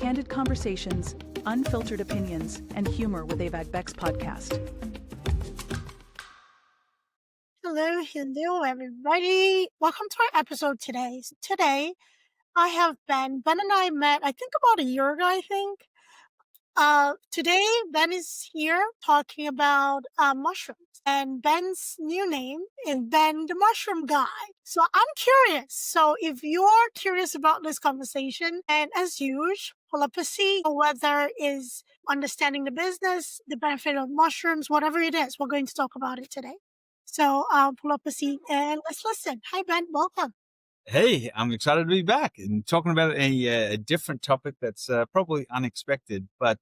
candid conversations, unfiltered opinions, and humor with AVAG Beck's podcast. Hello, everybody. Welcome to our episode today. Today, I have Ben. Ben and I met, I think, about a year ago, I think. Today, Ben is here talking about mushrooms. And Ben's new name is Ben the Mushroom Guy. So I'm curious. So if you're curious about this conversation, and as usual, pull up a seat, whether is understanding the business, the benefit of mushrooms, whatever it is, we're going to talk about it today. So pull up a seat and let's listen. Hi, Ben. Welcome. Hey, I'm excited to be back and talking about a different topic that's probably unexpected, but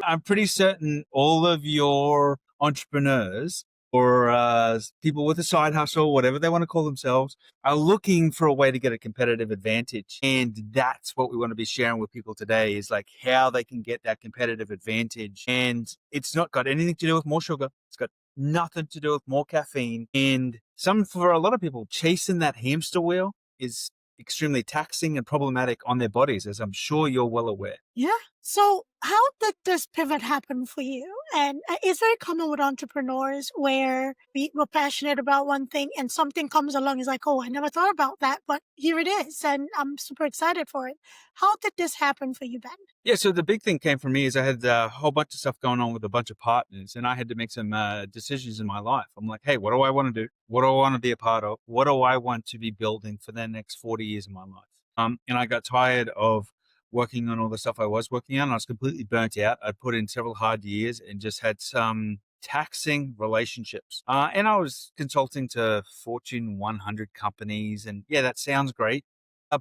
I'm pretty certain all of your entrepreneurs or people with a side hustle, whatever they want to call themselves, are looking for a way to get a competitive advantage. And that's what we want to be sharing with people today is like how they can get that competitive advantage. And it's not got anything to do with more sugar. It's got nothing to do with more caffeine. And for a lot of people, chasing that hamster wheel is extremely taxing and problematic on their bodies, as I'm sure you're well aware. Yeah. So how did this pivot happen for you? And it's very common with entrepreneurs where we're passionate about one thing and something comes along. It's like, oh, I never thought about that, but here it is. And I'm super excited for it. How did this happen for you, Ben? Yeah, so the big thing came for me is I had a whole bunch of stuff going on with a bunch of partners, and I had to make some decisions in my life. I'm like, hey, what do I want to do? What do I want to be a part of? What do I want to be building for the next 40 years of my life? And I got tired of working on all the stuff I was working on. I was completely burnt out. I put in several hard years and just had some taxing relationships. And I was consulting to Fortune 100 companies, and yeah, that sounds great.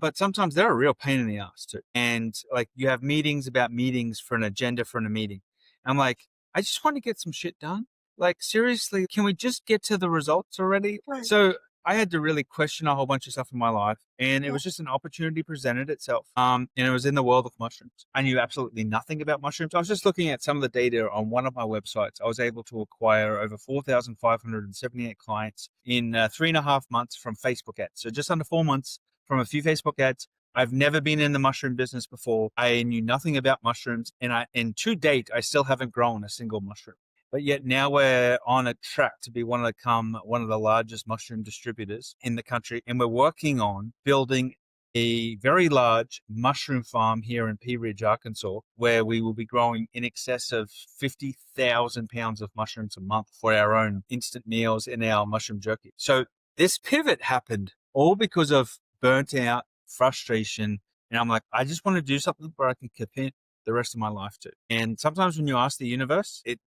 But sometimes they're a real pain in the ass too. And like you have meetings about meetings for an agenda for a meeting. I'm like, I just want to get some shit done. Like, seriously, can we just get to the results already? Right. So I had to really question a whole bunch of stuff in my life. And it was just an opportunity presented itself. And it was in the world of mushrooms. I knew absolutely nothing about mushrooms. I was just looking at some of the data on one of my websites. I was able to acquire over 4,578 clients in 3.5 months from Facebook ads. So just under 4 months from a few Facebook ads. I've never been in the mushroom business before. I knew nothing about mushrooms. And to date, I still haven't grown a single mushroom. But yet now we're on a track to be one of the largest mushroom distributors in the country. And we're working on building a very large mushroom farm here in Pea Ridge, Arkansas, where we will be growing in excess of 50,000 pounds of mushrooms a month for our own instant meals and our mushroom jerky. So this pivot happened all because of burnt out, frustration. And I'm like, I just want to do something where I can commit the rest of my life to. And sometimes when you ask the universe, it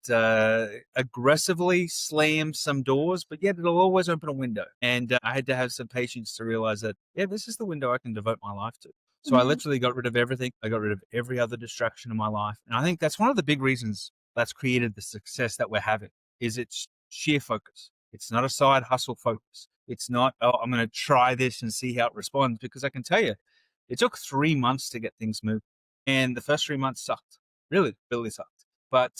aggressively slams some doors, but yet it'll always open a window. And I had to have some patience to realize that, yeah, this is the window I can devote my life to. So I literally got rid of everything. I got rid of every other distraction in my life. And I think that's one of the big reasons that's created the success that we're having is it's sheer focus. It's not a side hustle focus. It's not, oh, I'm going to try this and see how it responds, because I can tell you, it took 3 months to get things moving. And the first 3 months sucked. Really sucked. But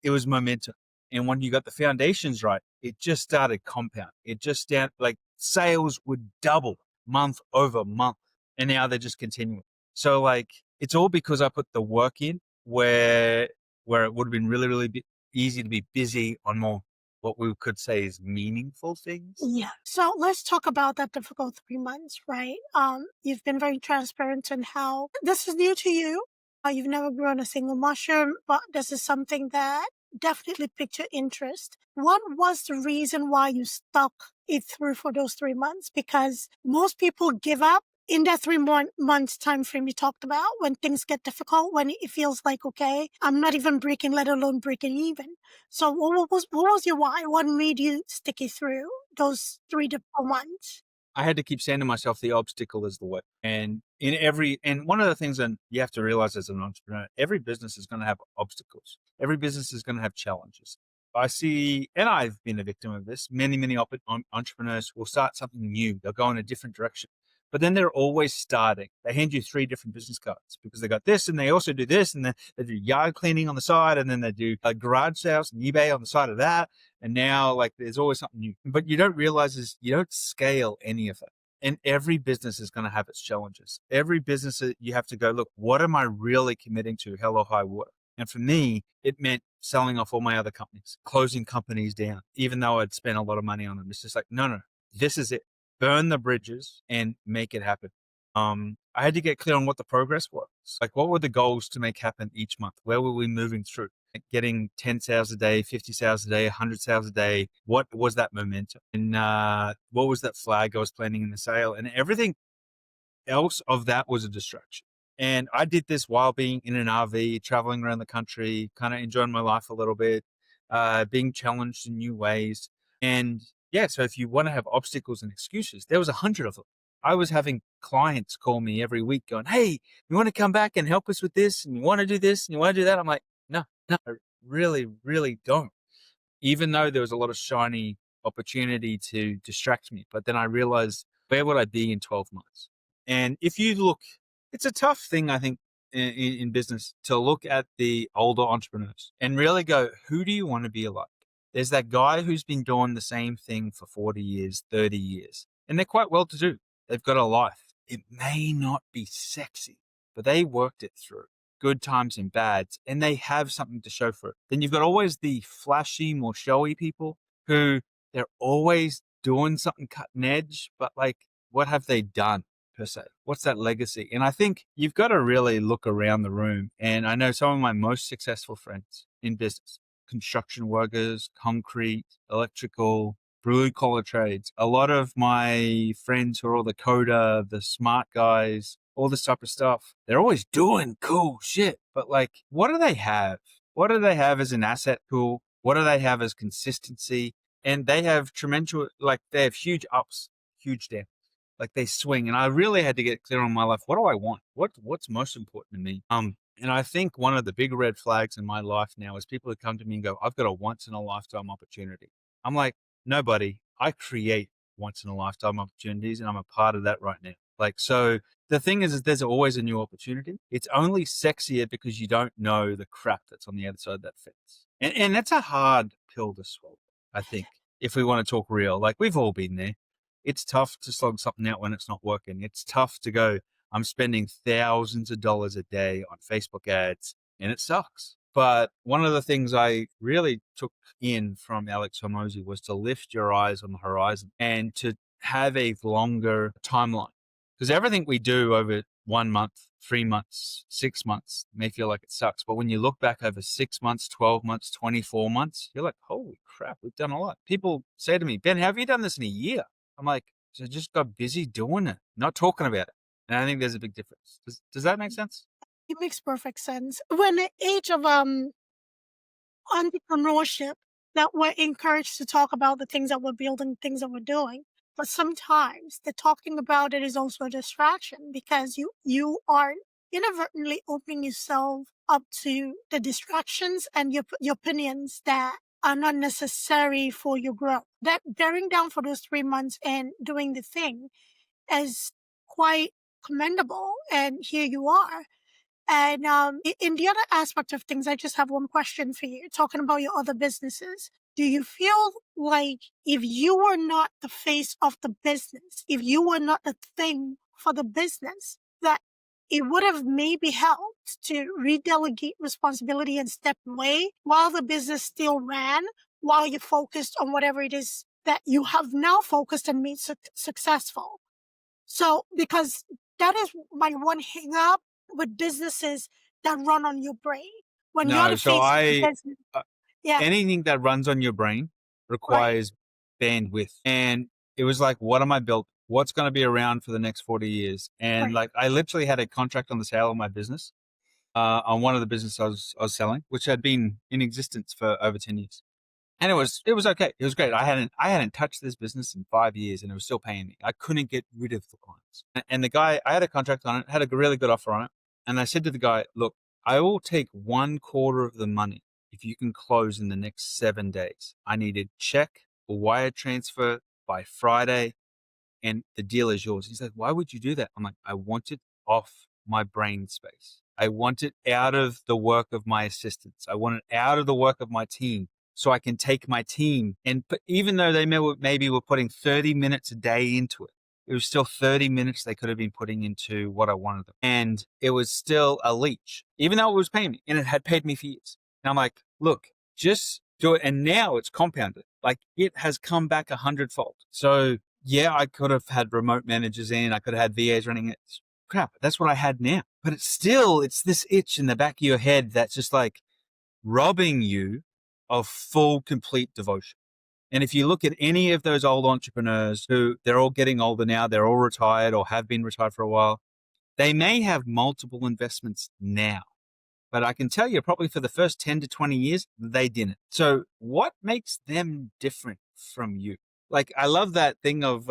it was momentum. And when you got the foundations right, it just started compound. It just like sales would double month over month. And now they're just continuing. So like, it's all because I put the work in where it would have been really, really easy to be busy on more what we could say is meaningful things. Yeah. So let's talk about that difficult 3 months, right? You've been very transparent in how this is new to you. You've never grown a single mushroom, but this is something that definitely piqued your interest. What was the reason why you stuck it through for those 3 months? Because most people give up in that 3 months time frame you talked about, when things get difficult, when it feels like, okay, I'm not even breaking, let alone breaking even. So what was your why? What made you stick it through those 3 to 4 months? I had to keep saying to myself, the obstacle is the way. And one of the things that you have to realize as an entrepreneur, every business is going to have obstacles. Every business is going to have challenges. I see, and I've been a victim of this, many entrepreneurs will start something new. They'll go in a different direction. But then they're always starting. They hand you 3 different business cards because they got this and they also do this, and then they do yard cleaning on the side, and then they do garage sales and eBay on the side of that. And now like there's always something new. But you don't realize is you don't scale any of it. And every business is going to have its challenges. Every business, you have to go, look, what am I really committing to? Hell or high water. And for me, it meant selling off all my other companies, closing companies down, even though I'd spent a lot of money on them. It's just like, no, this is it. Burn the bridges and make it happen. I had to get clear on what the progress was. Like, what were the goals to make happen each month? Where were we moving through? Like getting 10 sales a day, 50 sales a day, 100 sales a day. What was that momentum? And what was that flag I was planning in the sale? And everything else of that was a distraction. And I did this while being in an RV, traveling around the country, kind of enjoying my life a little bit, being challenged in new ways. And yeah, so if you want to have obstacles and excuses, there was 100 of them. I was having clients call me every week going, hey, you want to come back and help us with this? And you want to do this? And you want to do that? I'm like, no, I really, really don't. Even though there was a lot of shiny opportunity to distract me. But then I realized, where would I be in 12 months? And if you look, it's a tough thing, I think, in business to look at the older entrepreneurs and really go, who do you want to be like? There's that guy who's been doing the same thing for 40 years, 30 years, and they're quite well to do. They've got a life. It may not be sexy, but they worked it through, good times and bads, and they have something to show for it. Then you've got always the flashy, more showy people who they're always doing something cutting edge, but like, what have they done per se? What's that legacy? And I think you've got to really look around the room. And I know some of my most successful friends in business, construction workers, concrete, electrical, blue collar trades. A lot of my friends who are all the coder, the smart guys, all this type of stuff, they're always doing cool shit. But like, what do they have? What do they have as an asset pool? What do they have as consistency? And they have tremendous, like they have huge ups, huge downs. Like they swing. And I really had to get clear on my life. What do I want? What's most important to me? And I think one of the big red flags in my life now is people who come to me and go, I've got a once in a lifetime opportunity. I'm like, no, buddy, I create once in a lifetime opportunities and I'm a part of that right now. Like, so the thing is there's always a new opportunity. It's only sexier because you don't know the crap that's on the other side of that fence. And that's a hard pill to swallow, I think, if we want to talk real. Like, we've all been there. It's tough to slog something out when it's not working. It's tough to go, I'm spending thousands of dollars a day on Facebook ads and it sucks. But one of the things I really took in from Alex Hormozi was to lift your eyes on the horizon and to have a longer timeline. Because everything we do over 1 month, 3 months, 6 months may feel like it sucks. But when you look back over 6 months, 12 months, 24 months, you're like, holy crap, we've done a lot. People say to me, Ben, how have you done this in a year? I'm like, so I just got busy doing it, not talking about it. And I think there's a big difference. Does that make sense? It makes perfect sense. When the age of entrepreneurship, that we're encouraged to talk about the things that we're building, things that we're doing. But sometimes the talking about it is also a distraction because you are inadvertently opening yourself up to the distractions and your opinions that are not necessary for your growth. That bearing down for those 3 months and doing the thing is quite commendable. And here you are. And in the other aspect of things, I just have one question for you. Talking about your other businesses, do you feel like if you were not the face of the business, if you were not the thing for the business, that it would have maybe helped to redelegate responsibility and step away while the business still ran, while you focused on whatever it is that you have now focused and made successful? So, because that is my one hang up with businesses that run on your brain. When you're No, the so face of the business. Yeah, anything that runs on your brain requires bandwidth. And it was like, what am I built? What's going to be around for the next 40 years? And right. like, I literally had a contract on the sale of my business, on one of the businesses I was selling, which had been in existence for over 10 years. And it was okay. It was great. I hadn't touched this business in 5 years and it was still paying me. I couldn't get rid of the clients. And the guy, I had a contract on it, had a really good offer on it. And I said to the guy, look, I will take 1/4 of the money if you can close in the next 7 days. I need a check or wire transfer by Friday and the deal is yours. He's like, why would you do that? I'm like, I want it off my brain space. I want it out of the work of my assistants. I want it out of the work of my team so I can take my team and even though they maybe were putting 30 minutes a day into it, it was still 30 minutes they could have been putting into what I wanted them. And it was still a leech, even though it was paying me, and it had paid me for years. And I'm like, look, just do it. And now it's compounded. Like, it has come back 100-fold. So yeah, I could have had remote managers in, I could have had VAs running it. Crap, that's what I had now. But it's this itch in the back of your head that's just like robbing you of full, complete devotion. And if you look at any of those old entrepreneurs who they're all getting older now, they're all retired or have been retired for a while, they may have multiple investments now. But I can tell you probably for the first 10 to 20 years, they didn't. So what makes them different from you? Like, I love that thing of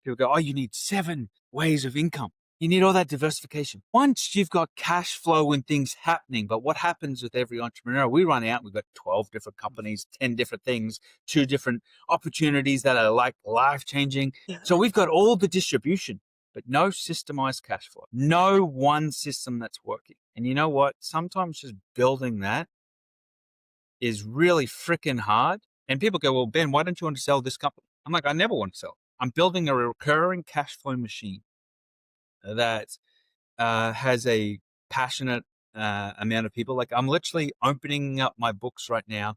people go, oh, you need 7 ways of income. You need all that diversification. Once you've got cash flow and things happening, but what happens with every entrepreneur? We run out, we've got 12 different companies, 10 different things, 2 different opportunities that are like life-changing. So we've got all the distribution, but no systemized cash flow, no one system that's working. And you know what? Sometimes just building that is really freaking hard. And people go, well, Ben, why don't you want to sell this company? I'm like, I never want to sell. I'm building a recurring cash flow machine that has a passionate amount of people. Like, I'm literally opening up my books right now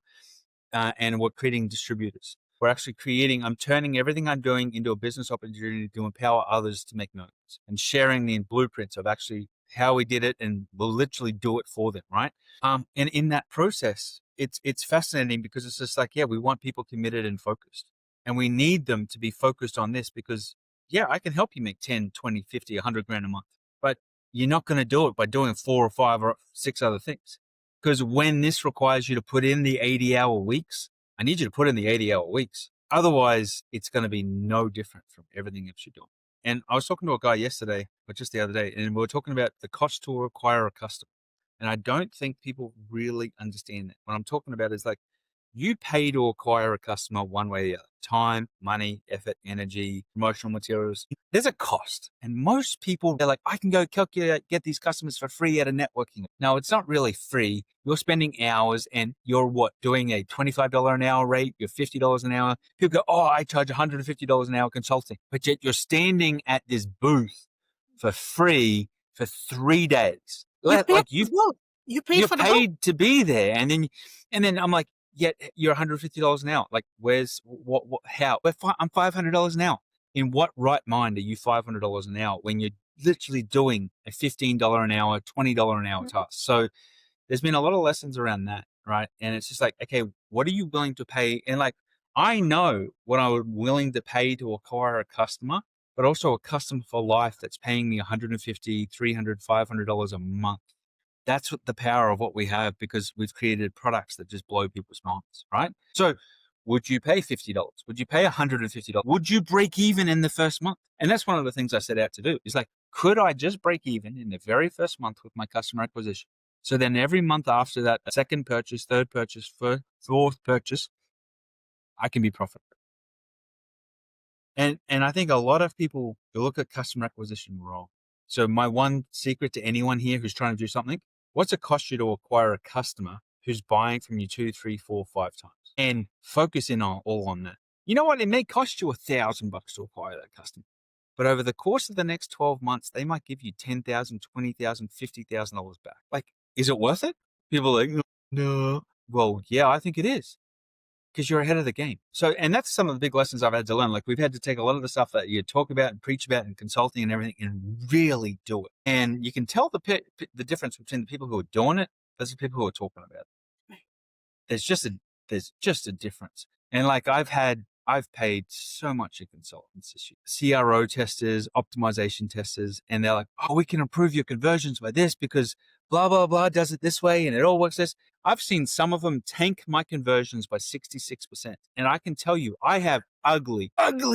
and we're creating distributors. We're actually I'm turning everything I'm doing into a business opportunity to empower others to make notes and sharing the blueprints of actually how we did it, and we'll literally do it for them, right? And in that process, it's fascinating because it's just like, yeah, we want people committed and focused, and we need them to be focused on this because, yeah, I can help you make 10, 20, 50, 100 grand a month, but you're not going to do it by doing 4 or 5 or 6 other things. Because when this requires you to put in the 80-hour weeks, I need you to put in the 80-hour weeks. Otherwise, it's going to be no different from everything else you're doing. And I was talking to a guy yesterday, or just the other day, and we were talking about the cost to acquire a customer. And I don't think people really understand that. What I'm talking about is like, you pay to acquire a customer one way or the other. Time, money, effort, energy, promotional materials. There's a cost. And most people, they're like, I can go get these customers for free at a networking. No, it's not really free. You're spending hours and you're doing a $25 an hour rate. You're $50 an hour. People go, oh, I charge $150 an hour consulting. But yet you're standing at this booth for free for 3 days. You're paid to be there. And then I'm like, yet you're $150 an hour. Like, where's how? I'm $500 an hour. In what right mind are you $500 an hour when you're literally doing a $15 an hour, $20 an hour task? So there's been a lot of lessons around that, right? And it's just like, okay, what are you willing to pay? And like, I know what I'm willing to pay to acquire a customer, but also a customer for life that's paying me $150, $300, $500 a month. That's what the power of what we have, because we've created products that just blow people's minds, right? So would you pay $50? Would you pay $150? Would you break even in the first month? And that's one of the things I set out to do. Is like, could I just break even in the very first month with my customer acquisition? So then every month after that, a second purchase, third purchase, fourth purchase, I can be profitable. And I think a lot of people look at customer acquisition wrong. So my one secret to anyone here who's trying to do something, what's it cost you to acquire a customer who's buying from you 2, 3, 4, 5 times? And focus in all on that. You know what? It may cost you $1,000 to acquire that customer, but over the course of the next 12 months, they might give you $10,000, $20,000, $50,000 back. Like, is it worth it? People are like, no. Well, yeah, I think it is. Because you're ahead of the game. So, and that's some of the big lessons I've had to learn. Like, we've had to take a lot of the stuff that you talk about and preach about in consulting and everything and really do it. And you can tell the difference between the people who are doing it versus the people who are talking about it. There's just a difference. And like, I've paid so much in consultants this year. CRO testers, optimization testers, and they're like, oh, we can improve your conversions by this because blah, blah, blah does it this way and it all works this. I've seen some of them tank my conversions by 66%. And I can tell you, I have ugly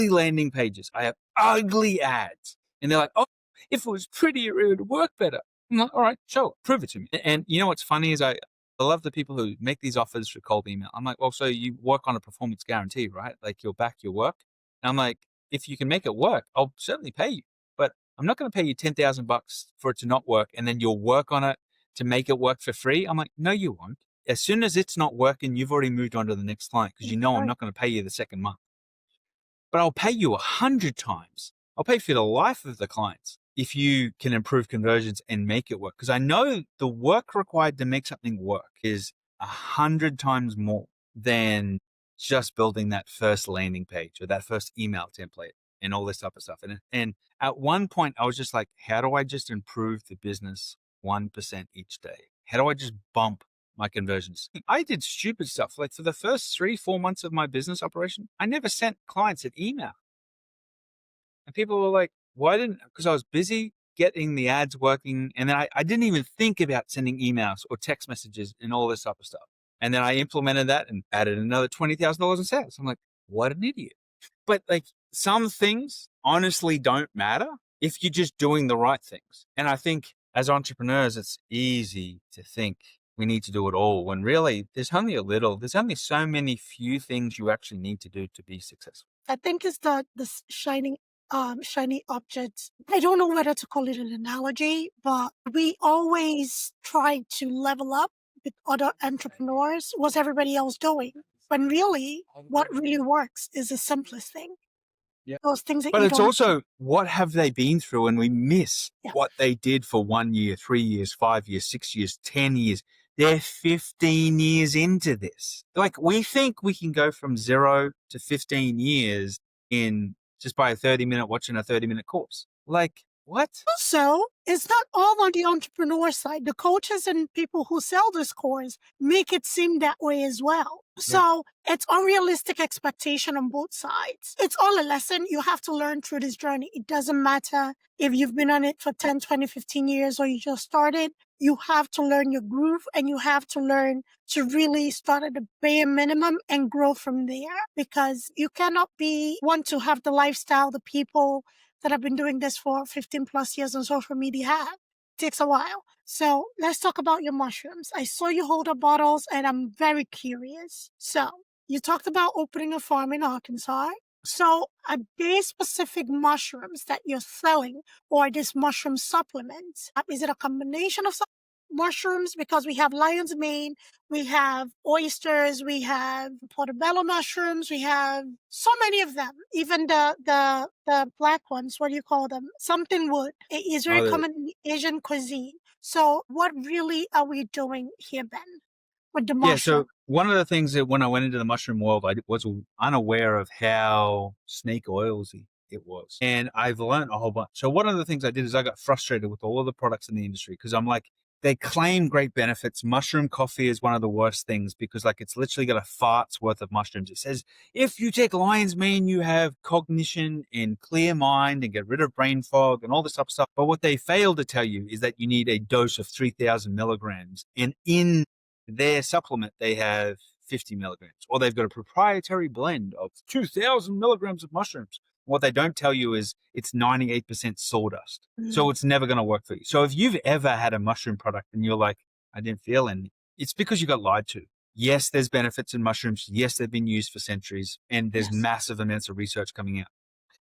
landing pages. I have ugly ads. And they're like, oh, if it was prettier, it would work better. I'm like, all right, show it, prove it to me. And you know what's funny is I love the people who make these offers for cold email. I'm like, well, so you work on a performance guarantee, right? Like, you'll back your work. And I'm like, if you can make it work, I'll certainly pay you. But I'm not going to pay you $10,000 for it to not work, and then you'll work on it to make it work for free. I'm like, no, you won't. As soon as it's not working, you've already moved on to the next client because you know I'm not going to pay you the second month. But I'll pay you 100 times I'll pay for the life of the clients if you can improve conversions and make it work. Because I know the work required to make something work is 100 times more than just building that first landing page or that first email template and all this type of stuff. And at one point I was just like, how do I just improve the business 1% each day? How do I just bump my conversions? I did stupid stuff. Like for the first 3-4 months of my business operation, I never sent clients an email. And people were like, why didn't, because I was busy getting the ads working. And then I didn't even think about sending emails or text messages and all this type of stuff. And then I implemented that and added another $20,000 in sales. I'm like, what an idiot. But like some things honestly don't matter if you're just doing the right things. And I think as entrepreneurs, it's easy to think we need to do it all when really there's only so many few things you actually need to do to be successful. I think it's the shiny objects. I don't know whether to call it an analogy, but we always try to level up with other entrepreneurs. What's everybody else doing? When really, what really works is the simplest thing. Yeah. Those things that But you it's don't also what have they been through, and we miss what they did for 1 year, 3 years, 5 years, 6 years, 10 years. They're 15 years into this. Like we think we can go from 0 to 15 years in just by watching a 30-minute course. Like what? Also, it's not all on the entrepreneur side. The coaches and people who sell this course make it seem that way as well. So it's unrealistic expectation on both sides. It's all a lesson you have to learn through this journey. It doesn't matter if you've been on it for 10, 20, 15 years or you just started. You have to learn your groove and you have to learn to really start at the bare minimum and grow from there, because you cannot want to have the lifestyle the people that have been doing this for 15 plus years on social media have. It takes a while. So let's talk about your mushrooms. I saw you hold up bottles and I'm very curious. So you talked about opening a farm in Arkansas. So are there specific mushrooms that you're selling or this mushroom supplement? Is it a combination of mushrooms? Because we have lion's mane, we have oysters, we have portobello mushrooms, we have so many of them. Even the black ones, what do you call them? Something wood. It is very common in the Asian cuisine. So what really are we doing here, Ben, with the mushroom? Yeah, so one of the things that when I went into the mushroom world, I was unaware of how snake oilsy it was. And I've learned a whole bunch. So one of the things I did is I got frustrated with all of the products in the industry because I'm like, they claim great benefits. Mushroom coffee is one of the worst things because like it's literally got a fart's worth of mushrooms. It says, if you take lion's mane, you have cognition and clear mind and get rid of brain fog and all this type of stuff. But what they fail to tell you is that you need a dose of 3,000 milligrams. And in their supplement, they have 50 milligrams, or they've got a proprietary blend of 2,000 milligrams of mushrooms. What they don't tell you is it's 98% sawdust. So it's never going to work for you. So if you've ever had a mushroom product and you're like, I didn't feel any, it's because you got lied to. Yes, there's benefits in mushrooms. Yes, they've been used for centuries and there's massive amounts of research coming out.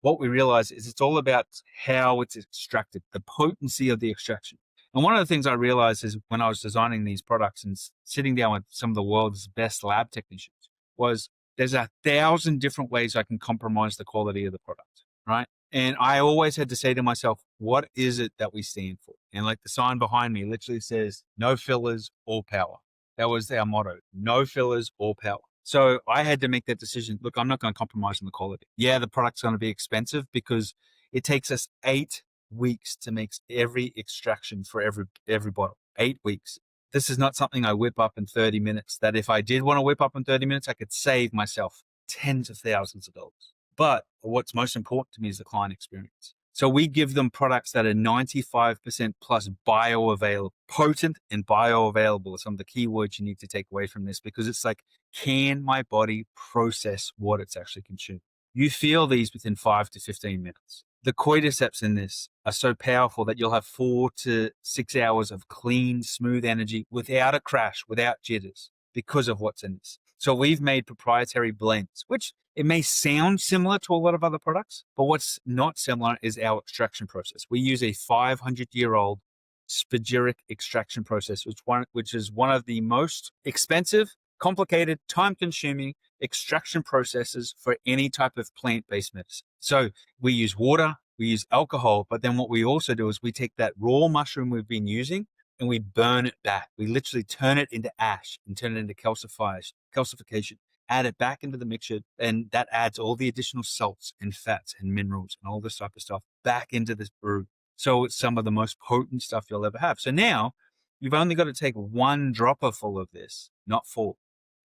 What we realize is it's all about how it's extracted, the potency of the extraction. And one of the things I realized is when I was designing these products and sitting down with some of the world's best lab technicians was there's 1,000 different ways I can compromise the quality of the product, right? And I always had to say to myself, what is it that we stand for? And like the sign behind me literally says, no fillers, all power. That was our motto, no fillers, all power. So I had to make that decision. Look, I'm not going to compromise on the quality. Yeah, the product's going to be expensive because it takes us 8 weeks to make every extraction for every bottle. 8 weeks. This is not something I whip up in 30 minutes, that if I did want to whip up in 30 minutes, I could save myself tens of thousands of dollars. But what's most important to me is the client experience. So we give them products that are 95% plus bioavailable. Potent and bioavailable are some of the key words you need to take away from this, because it's like, can my body process what it's actually consuming? You feel these within 5 to 15 minutes. The cordyceps in this are so powerful that you'll have 4 to 6 hours of clean, smooth energy without a crash, without jitters, because of what's in this. So we've made proprietary blends, which it may sound similar to a lot of other products, but what's not similar is our extraction process. We use a 500-year-old spagyric extraction process, which is one of the most expensive, complicated, time-consuming extraction processes for any type of plant-based medicine. So we use water, we use alcohol, but then what we also do is we take that raw mushroom we've been using and we burn it back. We literally turn it into ash and turn it into calcification, add it back into the mixture, and that adds all the additional salts and fats and minerals and all this type of stuff back into this brew. So it's some of the most potent stuff you'll ever have. So now you've only got to take one dropper full of this, not 4.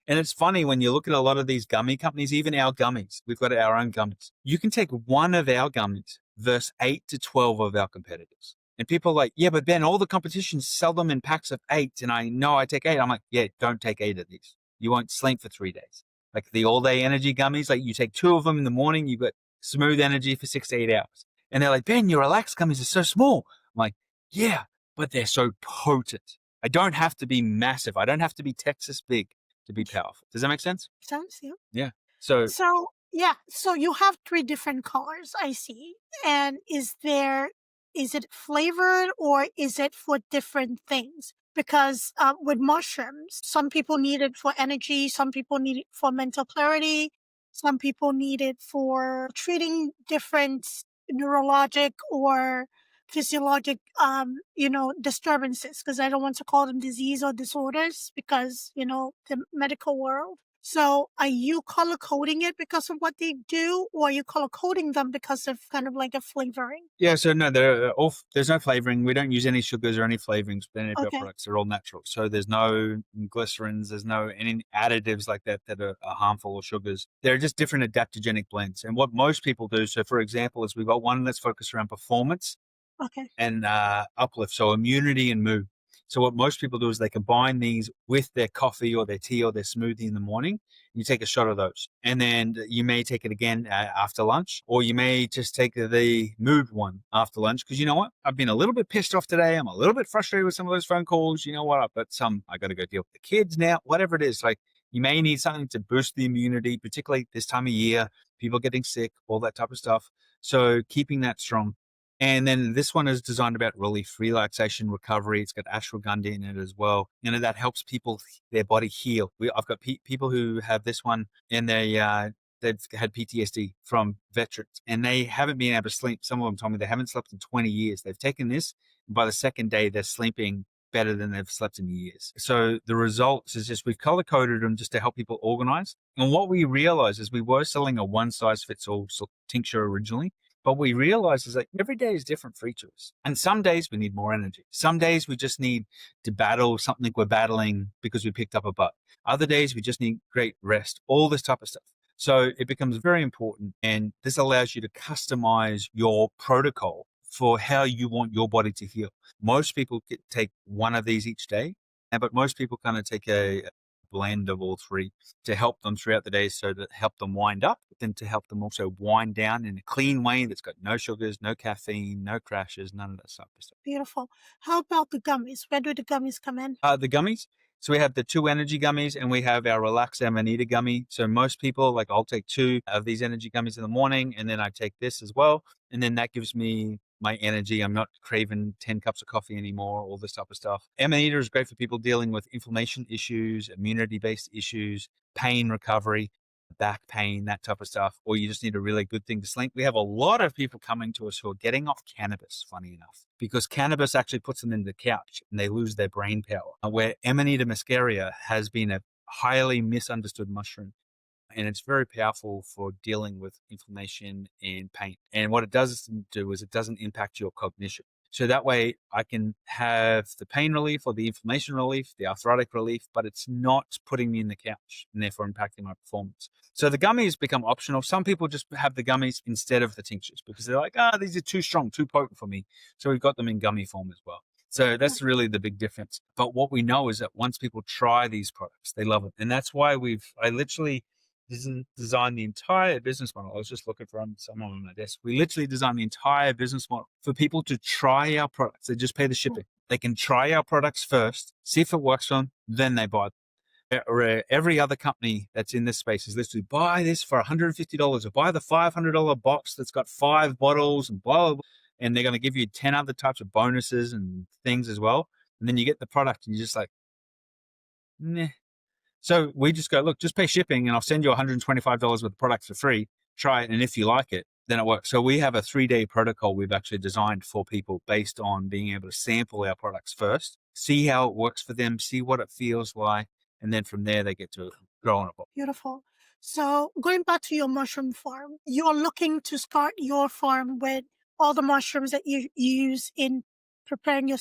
And it's funny when you look at a lot of these gummy companies, even our gummies, we've got our own gummies. You can take one of our gummies versus 8 to 12 of our competitors. And people are like, yeah, but Ben, all the competitions sell them in packs of 8. And I know I take 8. I'm like, yeah, don't take 8 of these. You won't sleep for 3 days. Like the all day energy gummies, like you take 2 of them in the morning, you've got smooth energy for 6 to 8 hours. And they're like, Ben, your relax gummies are so small. I'm like, yeah, but they're so potent. I don't have to be massive. I don't have to be Texas big to be powerful. Does that make sense? Sounds, yeah. Yeah. So So you have 3 different colors, I see. And is it flavored or is it for different things? Because with mushrooms, some people need it for energy, some people need it for mental clarity, some people need it for treating different neurologic or physiologic, disturbances, because I don't want to call them disease or disorders because, the medical world. So are you color coding it because of what they do, or are you color coding them because of kind of like a flavoring? yeah, so no, there's no flavoring. We don't use any sugars or any flavorings with any of our Okay. products. They're all natural. So there's no glycerins, there's no any additives like that are harmful or sugars. They're just different adaptogenic blends. And what most people do, so for example, is we've got one that's focused around performance Okay. and uplift, so immunity and mood. So what most people do is they combine these with their coffee or their tea or their smoothie in the morning. You take a shot of those, and then you may take it again after lunch, or you may just take the mood one after lunch. Because you know what? I've been a little bit pissed off today. I'm a little bit frustrated with some of those phone calls. You know what? I've got I got to go deal with the kids now, whatever it is. Like you may need something to boost the immunity, particularly this time of year, people getting sick, all that type of stuff. So keeping that strong. And then this one is designed about relief, relaxation, recovery. It's got ashwagandha in it as well. That helps people, their body heal. I've got people who have this one and they've had PTSD from veterans and they haven't been able to sleep. Some of them told me they haven't slept in 20 years. They've taken this, and by the second day, they're sleeping better than they've slept in years. So the results is just we've color coded them just to help people organize. And what we realized is we were selling a one size fits all tincture originally. But we realize is that every day is different for each of us. And some days we need more energy. Some days we just need to battle something we're battling because we picked up a butt. Other days we just need great rest, all this type of stuff. So it becomes very important. And this allows you to customize your protocol for how you want your body to heal. Most people take one of these each day, but most people kind of take a blend of all 3 to help them throughout the day, so that help them wind up, but then to help them also wind down in a clean way that's got no sugars, no caffeine, no crashes, none of that stuff. Beautiful. How about the gummies? Where do the gummies come in? The gummies. So we have the 2 energy gummies and we have our Relax Amanita gummy. So most people, like I'll take 2 of these energy gummies in the morning and then I take this as well. And then that gives me my energy. I'm not craving 10 cups of coffee anymore, all this type of stuff. Amanita is great for people dealing with inflammation issues, immunity-based issues, pain recovery, back pain, that type of stuff, or you just need a really good thing to sleep. We have a lot of people coming to us who are getting off cannabis, funny enough, because cannabis actually puts them in the couch and they lose their brain power, where Amanita muscaria has been a highly misunderstood mushroom. And it's very powerful for dealing with inflammation and pain. And what it does do is it doesn't impact your cognition. So that way I can have the pain relief or the inflammation relief, the arthritic relief, but it's not putting me in the couch and therefore impacting my performance. So the gummies become optional. Some people just have the gummies instead of the tinctures because they're like, these are too strong, too potent for me. So we've got them in gummy form as well. So that's really the big difference. But what we know is that once people try these products, they love it. And that's why I literally design the entire business model. I was just looking for someone on my desk. We literally designed the entire business model for people to try our products. They just pay the shipping. They can try our products first, see if it works for them, then they buy them. Every other company that's in this space is literally buy this for $150 or buy the $500 box that's got 5 bottles and blah, blah, blah. And they're going to give you 10 other types of bonuses and things as well. And then you get the product and you're just like, nah. So we just go, look, just pay shipping and I'll send you $125 worth of products for free. Try it. And if you like it, then it works. So we have a 3-day protocol we've actually designed for people based on being able to sample our products first, see how it works for them, see what it feels like, and then from there they get to grow on it. Beautiful. So going back to your mushroom farm, you're looking to start your farm with all the mushrooms that you use in preparing your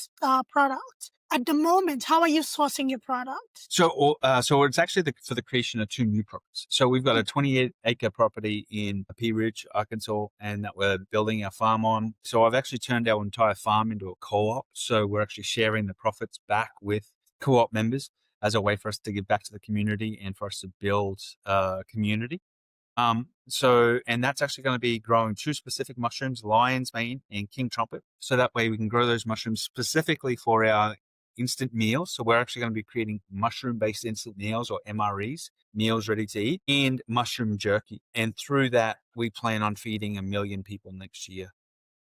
product. At the moment, how are you sourcing your product? So it's actually for the creation of 2 new products. So we've got a 28-acre property in Pea Ridge, Arkansas, and that we're building our farm on. So I've actually turned our entire farm into a co-op. So we're actually sharing the profits back with co-op members as a way for us to give back to the community and for us to build a community. And that's actually going to be growing 2 specific mushrooms, lion's mane and king trumpet. So that way we can grow those mushrooms specifically for our instant meals. So we're actually going to be creating mushroom-based instant meals, or MREs, meals ready to eat, and mushroom jerky. And through that, we plan on feeding 1 million people next year,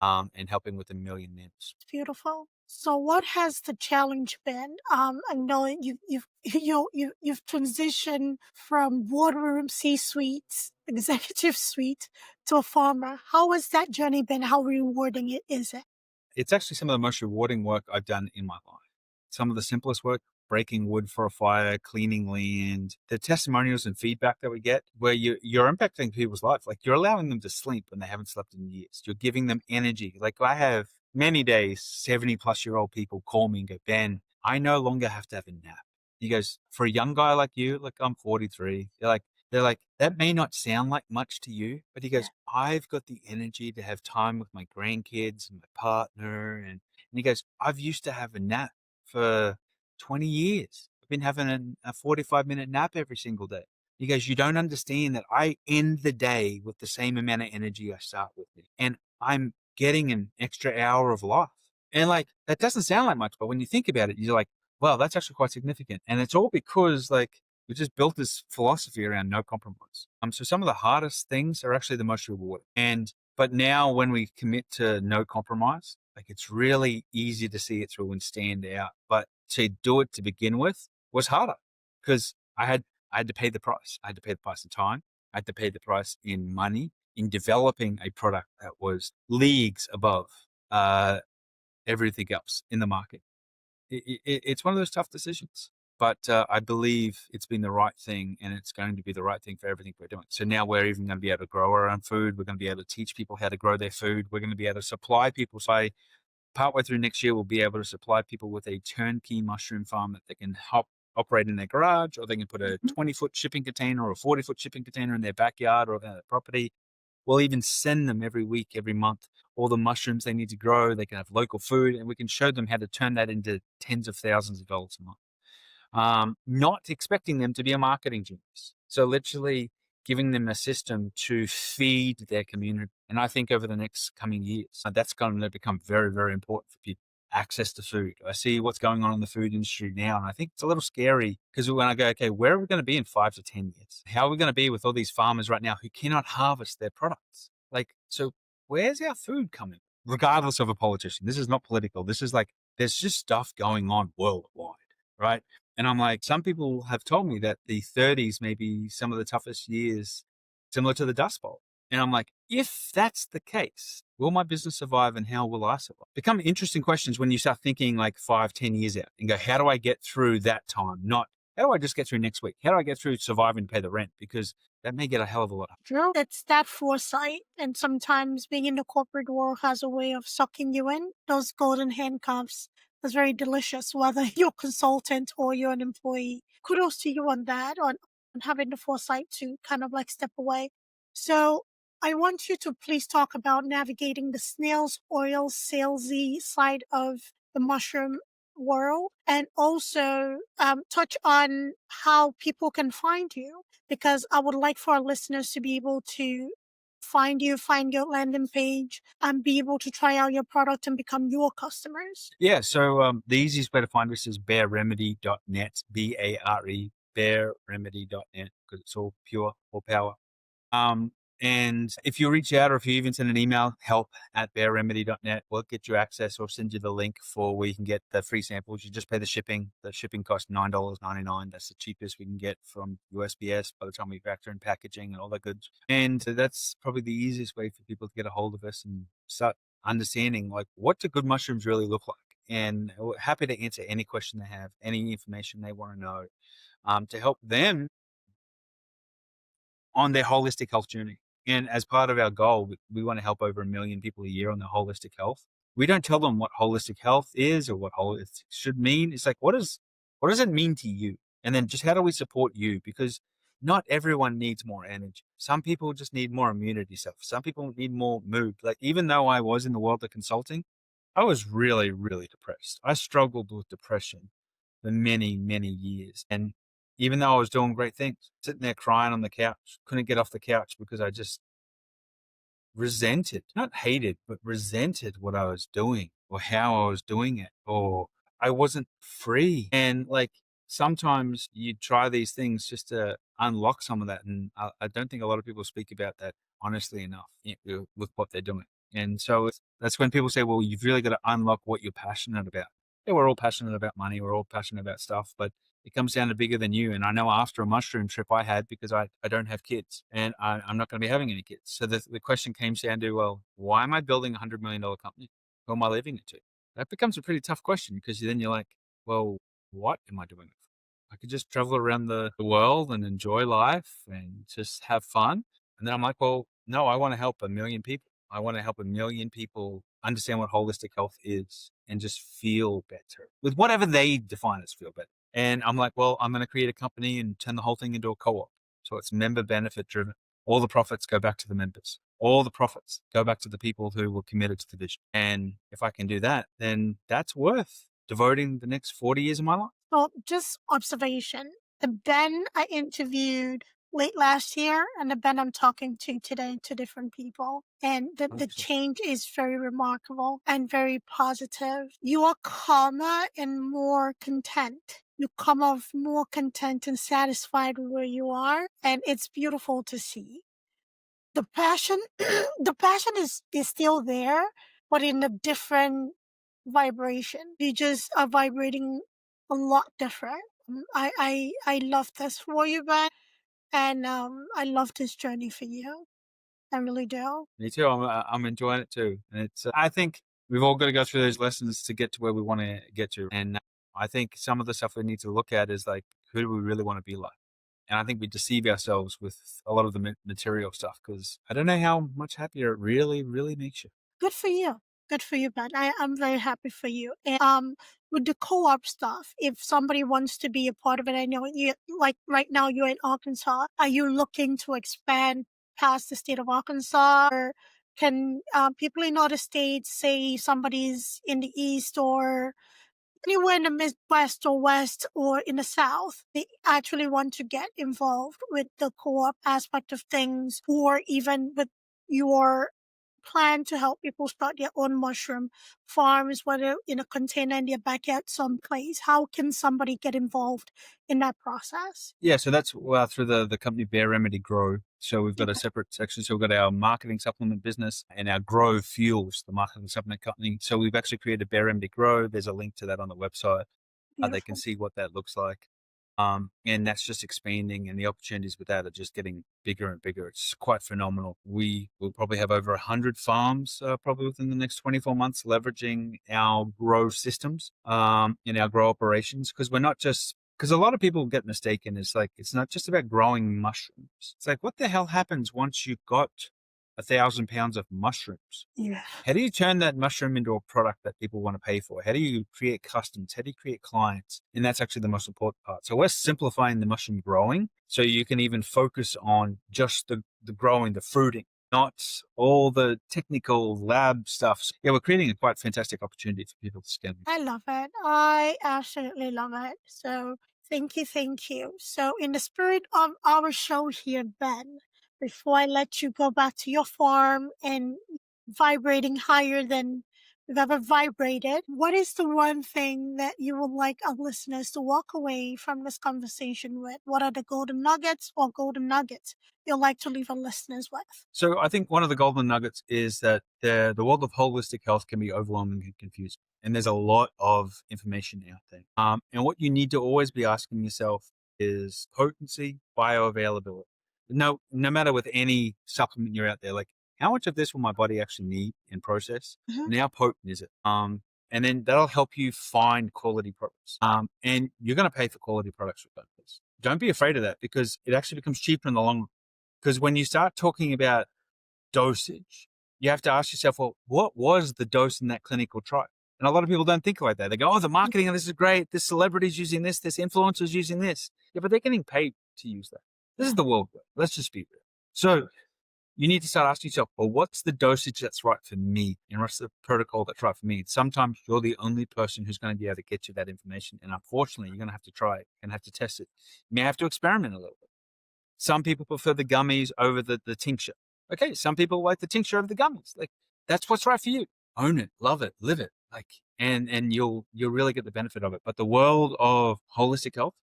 and helping with 1 million meals. Beautiful. So what has the challenge been? I know you've transitioned from boardroom C-suite, executive suite, to a farmer. How has that journey been? How rewarding is it? It's actually some of the most rewarding work I've done in my life. Some of the simplest work, breaking wood for a fire, cleaning land, the testimonials and feedback that we get, where you're impacting people's life. Like, you're allowing them to sleep when they haven't slept in years. You're giving them energy. Like, I have many days, 70-plus-year-old people call me and go, Ben, I no longer have to have a nap. He goes, for a young guy like you, like, I'm 43. They're like, that may not sound like much to you, but he goes, I've got the energy to have time with my grandkids and my partner. And he goes, I've used to have a nap for 20 years. I've been having a 45-minute nap every single day. He goes, you don't understand that I end the day with the same amount of energy I start with it. And I'm getting an extra hour of life. And like, that doesn't sound like much, but when you think about it, you're like, wow, that's actually quite significant. And it's all because, like, we just built this philosophy around no compromise. So some of the hardest things are actually the most rewarding. But now when we commit to no compromise, like, it's really easy to see it through and stand out. But to do it to begin with was harder because I had to pay the price. I had to pay the price in time. I had to pay the price in money in developing a product that was leagues above everything else in the market. It's one of those tough decisions. But I believe it's been the right thing, and it's going to be the right thing for everything we're doing. So now we're even going to be able to grow our own food. We're going to be able to teach people how to grow their food. We're going to be able to supply people. So partway through next year, we'll be able to supply people with a turnkey mushroom farm that they can help operate in their garage, or they can put a 20-foot shipping container or a 40-foot shipping container in their backyard or their property. We'll even send them every week, every month, all the mushrooms they need to grow. They can have local food, and we can show them how to turn that into tens of thousands of dollars a month. Not expecting them to be a marketing genius. So literally giving them a system to feed their community. And I think over the next coming years, that's going to become very, very important for people. Access to food. I see what's going on in the food industry now, and I think it's a little scary because when I go, okay, where are we going to be in 5 to 10 years? How are we going to be with all these farmers right now who cannot harvest their products? Like, so where's our food coming? Regardless of a politician, this is not political. This is like, there's just stuff going on worldwide, right? And I'm like, some people have told me that the 30s may be some of the toughest years, similar to the Dust Bowl. And I'm like, if that's the case, will my business survive, and how will I survive? Become interesting questions when you start thinking like 5, 10 years out and go, how do I get through that time? Not, how do I just get through next week? How do I get through surviving to pay the rent? Because that may get a hell of a lot. True. It's that foresight. And sometimes being in the corporate world has a way of sucking you in. Those golden handcuffs is very delicious, whether you're a consultant or you're an employee. Kudos to you on that, on having the foresight to kind of like step away. So I want you to please talk about navigating the snail's oil salesy side of the mushroom world, and also touch on how people can find you, because I would like for our listeners to be able to find you, find your landing page, and be able to try out your product and become your customers. Yeah. So the easiest way to find us is bearremedy.net, BARE, bearremedy.net, because it's all pure, all power. And if you reach out or if you even send an email, help@bearremedy.net, we'll get you access or send you the link for where you can get the free samples. You just pay the shipping. The shipping costs $9.99. That's the cheapest we can get from USPS by the time we factor in packaging and all that goods. And that's probably the easiest way for people to get a hold of us and start understanding like what do good mushrooms really look like. And we're happy to answer any question they have, any information they want to know, to help them on their holistic health journey. And as part of our goal, we want to help over 1 million people a year on their holistic health. We don't tell them what holistic health is or what holistic should mean. It's like, what does it mean to you? And then just how do we support you? Because not everyone needs more energy. Some people just need more immunity stuff. Some people need more mood. Like even though I was in the world of consulting, I was really, really depressed. I struggled with depression for many, many years. And even though I was doing great things, sitting there crying on the couch, couldn't get off the couch because I just resented, not hated, but resented what I was doing or how I was doing it, or I wasn't free. And like sometimes you try these things just to unlock some of that. And I don't think a lot of people speak about that honestly enough with what they're doing. And so that's when people say, well, you've really got to unlock what you're passionate about. Yeah, we're all passionate about money. We're all passionate about stuff, but it comes down to bigger than you. And I know after a mushroom trip I had, because I don't have kids and I'm not going to be having any kids. So the question came down to, well, why am I building $100 million company? Who am I leaving it to? That becomes a pretty tough question because then you're like, well, what am I doing it for? I could just travel around the world and enjoy life and just have fun. And then I'm like, well, no, I want to help 1 million people. I want to help 1 million people understand what holistic health is and just feel better with whatever they define as feel better. And I'm like, well, I'm going to create a company and turn the whole thing into a co-op. So it's member benefit driven. All the profits go back to the members. All the profits go back to the people who were committed to the vision. And if I can do that, then that's worth devoting the next 40 years of my life. Well, just observation. The Ben I interviewed late last year and the Ben I'm talking to today, two different people. And the change is very remarkable and very positive. You are calmer and more content. You come off more content and satisfied with where you are. And it's beautiful to see. The passion, the passion is still there, but in a different vibration. You just are vibrating a lot different. I love this for you, Ben, and I love this journey for you. I really do. Me too. I'm enjoying it too. And it's, I think we've all got to go through those lessons to get to where we want to get to. And I think some of the stuff we need to look at is like, who do we really want to be like? And I think we deceive ourselves with a lot of the material stuff because I don't know how much happier it really, really makes you. Good for you. Good for you, Ben. I'm very happy for you. And with the co-op stuff, if somebody wants to be a part of it, I know you like right now you're in Arkansas. Are you looking to expand past the state of Arkansas, or can people in other states, say somebody's in the east or anywhere in the Midwest or West or in the South, they actually want to get involved with the co-op aspect of things, or even with your plan to help people start their own mushroom farms, whether in a container in their backyard someplace? How can somebody get involved in that process? Yeah, so that's through the company Bear Remedy Grow. So we've got a separate section. So we've got our marketing supplement business and our Grow Fuels, the marketing supplement company. So we've actually created Bear Remedy Grow. There's a link to that on the website. They can Beautiful. see what that looks like. And that's just expanding, and the opportunities with that are just getting bigger and bigger. It's quite phenomenal. We will probably have over 100 farms probably within the next 24 months leveraging our grow systems in our grow operations, because we're not just because a lot of people get mistaken. It's like it's not just about growing mushrooms. It's like, what the hell happens once you've got 1,000 pounds of mushrooms? Yeah. How do you turn that mushroom into a product that people want to pay for? How do you create customs? How do you create clients? And that's actually the most important part. So we're simplifying the mushroom growing so you can even focus on just the growing, the fruiting, not all the technical lab stuff. Yeah, we're creating a quite fantastic opportunity for people to scale. I love it. I absolutely love it. So thank you, thank you. So in the spirit of our show here, Ben, before I let you go back to your farm and vibrating higher than you've ever vibrated, what is the one thing that you would like our listeners to walk away from this conversation with? What are the golden nuggets you'd like to leave our listeners with? So I think one of the golden nuggets is that the world of holistic health can be overwhelming and confusing. And there's a lot of information out there. And what you need to always be asking yourself is potency, bioavailability. No matter with any supplement you're out there, like how much of this will my body actually need and process? Mhm. And how potent is it? And then that'll help you find quality products. And you're going to pay for quality products regardless. Don't be afraid of that because it actually becomes cheaper in the long run. Because when you start talking about dosage, you have to ask yourself, well, what was the dose in that clinical trial? And a lot of people don't think like that. They go, oh, the marketing of this is great. This celebrity's using this influencer's using this. Yeah, but they're getting paid to use that. This is the world. Let's just be real. So you need to start asking yourself, well, what's the dosage that's right for me? And what's the protocol that's right for me? And sometimes you're the only person who's going to be able to get you that information. And unfortunately, you're going to have to try it and have to test it. You may have to experiment a little bit. Some people prefer the gummies over the tincture. Okay, some people like the tincture over the gummies. Like that's what's right for you. Own it, love it, live it. Like and you'll really get the benefit of it. But the world of holistic health,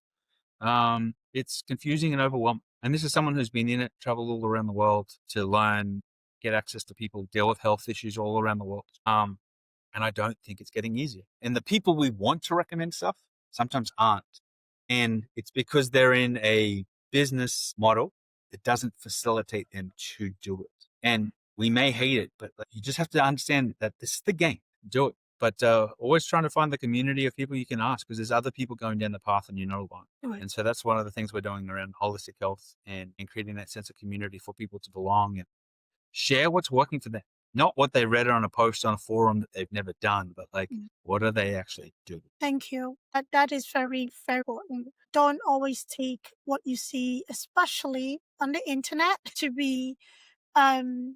it's confusing and overwhelming. And this is someone who's been in it, traveled all around the world to learn, get access to people, deal with health issues all around the world. And I don't think it's getting easier. And the people we want to recommend stuff sometimes aren't. And it's because they're in a business model that doesn't facilitate them to do it. And we may hate it, but you just have to understand that this is the game. Do it. But always trying to find the community of people you can ask because there's other people going down the path and you're not alone. Right. And so that's one of the things we're doing around holistic health and creating that sense of community for people to belong and share what's working for them. Not what they read on a post on a forum that they've never done, but like, what are they actually doing? Thank you. That is very, very important. Don't always take what you see, especially on the internet, to be the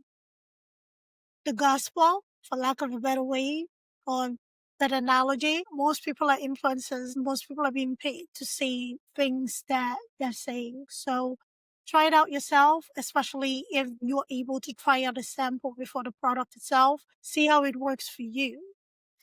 gospel, for lack of a better way, or better analogy. Most people are influencers. Most people are being paid to say things that they're saying. So try it out yourself, especially if you're able to try out a sample before the product itself. See how it works for you.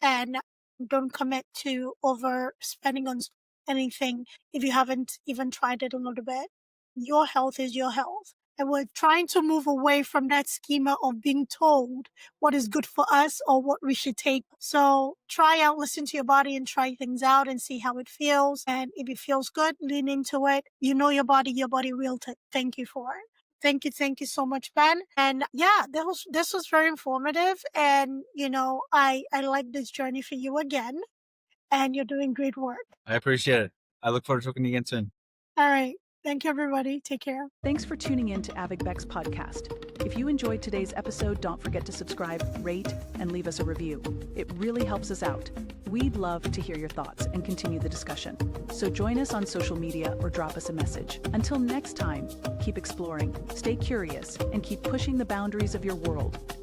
And don't commit to overspending on anything if you haven't even tried it a little bit. Your health is your health. And we're trying to move away from that schema of being told what is good for us or what we should take. So try out, listen to your body and try things out and see how it feels. And if it feels good, lean into it. You know your body will thank you for it. Thank you so much, Ben. And yeah, this was very informative. And I like this journey for you again. And you're doing great work. I appreciate it. I look forward to talking to you again soon. All right. Thank you, everybody. Take care. Thanks for tuning in to AVP podcast. If you enjoyed today's episode, don't forget to subscribe, rate, and leave us a review. It really helps us out. We'd love to hear your thoughts and continue the discussion. So join us on social media or drop us a message. Until next time, keep exploring, stay curious, and keep pushing the boundaries of your world.